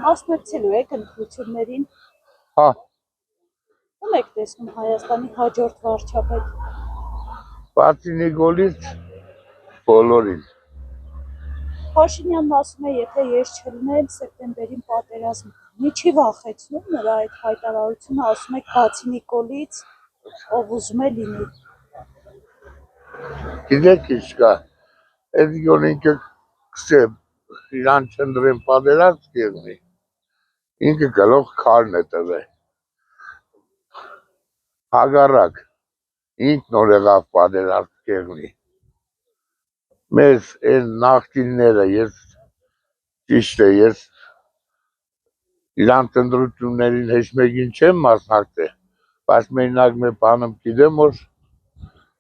Մասնակցելու եք ընտրություններին։ Հա, Ում եք տեսնում Հայաստանի հաջորդ վարչապետ։ բացի Նիկոլից բոլորին։ Փաշինյանն ասում է, եթե ես չլինեմ, սեպտեմբերին պատերազմ կլինի, չի վախեցնում նրա այդ հայտարարությունը, ասում եք բացի Նիկոլից, ով ուզում է լինի։ Գիտեք ինչ կա, այդ գոն ինքը կսե իրան չնդրեն պատերազմ կեղնի, ինքը գլող քարն է տվե։ Հագարակ, ինք նոր եղավ պատերազմ կեղնի։ Մեզ այն նախկինները ես ճիշտ է, ես իրան տնտրություններին հեչ մեկին չեմ մասնակցել, բայց մենակ մեր բանում գիտեմ, որ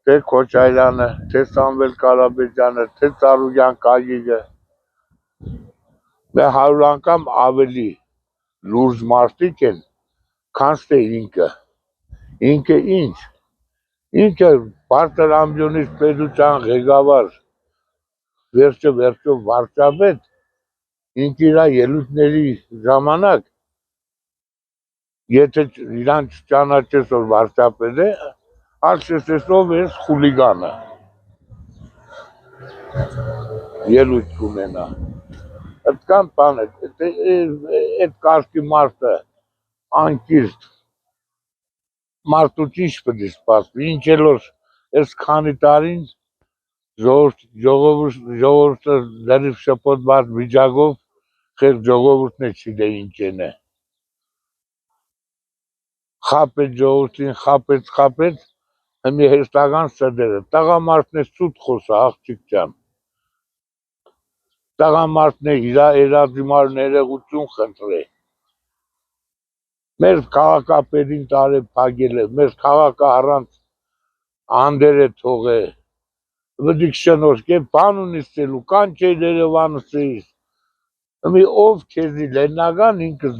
թե Քոչարյանը, թե Սամվել Կարապետյանը, թե Ծառուկյան Գագիկը մեր 100 անգամ ավելի լուրջ մարդիկ են, քան թե ինքը։ Ինքը ինչ։ Ինքը բարձր ամբիոնից պետության ղեկավար, վերջը վարչապետ, ինքը իր ելույթների ժամանակ, եթե իրան չճանաչես որ վարչապետ է, ասես ով է խուլիգանը։ Ելույթ կունենա։ Այդքան բան է, այդ կարգի մարդը անկիրթ մարդուց ինչ պետք է սպասվի, ինչ էլ որ այս քանի տարին ժողովուրդը լրիվ շփոթված վիճակով խեղ ժողովուրդն է չգիտե ինչ է։ Խապեց ժողովրդին, խապեց, մի հերթական սդերը, տղամարդն է սուտ խոսա, աղջիկ ջան։ Տղամարդն է իր երազիմար ներողություն խնդրե։ Մեր քաղաքապետին տարե փակել է, մեր քաղաքը առանց անդեր է թողել։ Վդիկ շնորհք է, բան ունիսելու, կանչել Երևանցից։ Մի ով քեզի լեննական ինքը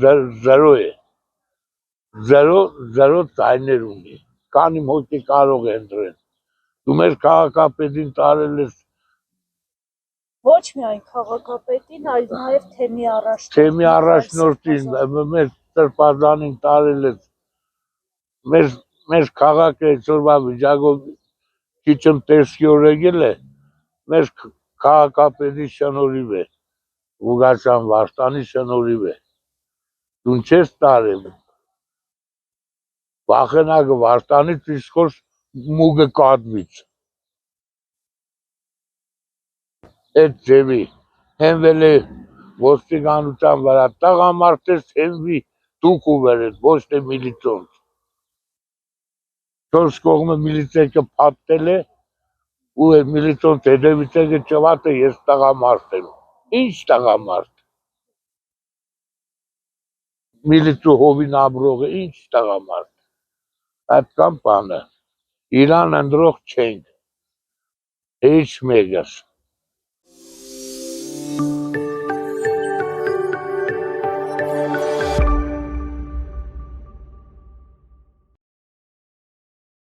զերո է։ Զերո ծայներ ունի։ Քանի մոտ կարող է ընտրել։ Դու մեր քաղաքապետին տարել ես Ոչ միայն քաղաքապետին, այլ նաև թեմի առաջնորդին։ Թեմի առաջնորդին, մեր Սրբազանին տարել ես։ Մեր քաղաքը այսօրվա վիճակով քիչ տեսքի օրեգել է, մեր քաղաքապետի շնորհիվ է, Ուգասյան Վարդանի շնորհիվ է։ Դու չես տարել։ Վախենակ Վարդանից իսկ որ մուգը կատվից։ Այդ ձևի հենվել է ոստիկանության վրա, տղամարդես հենվի դուք ու վերդ, ոչ թե միլիցոնց։ Չորս կողմը միլիցեքը փաթթել է, ու այդ միլիցոնց հետևիցեքը ճված է, ես տղամարդ եմ։ Ինչ տղամարդ։ Միլիցու հովին ապրողը, ինչ տղամարդ։ Այդքան բանը։ Իրան ընդրող չենք։ Heç մեկս։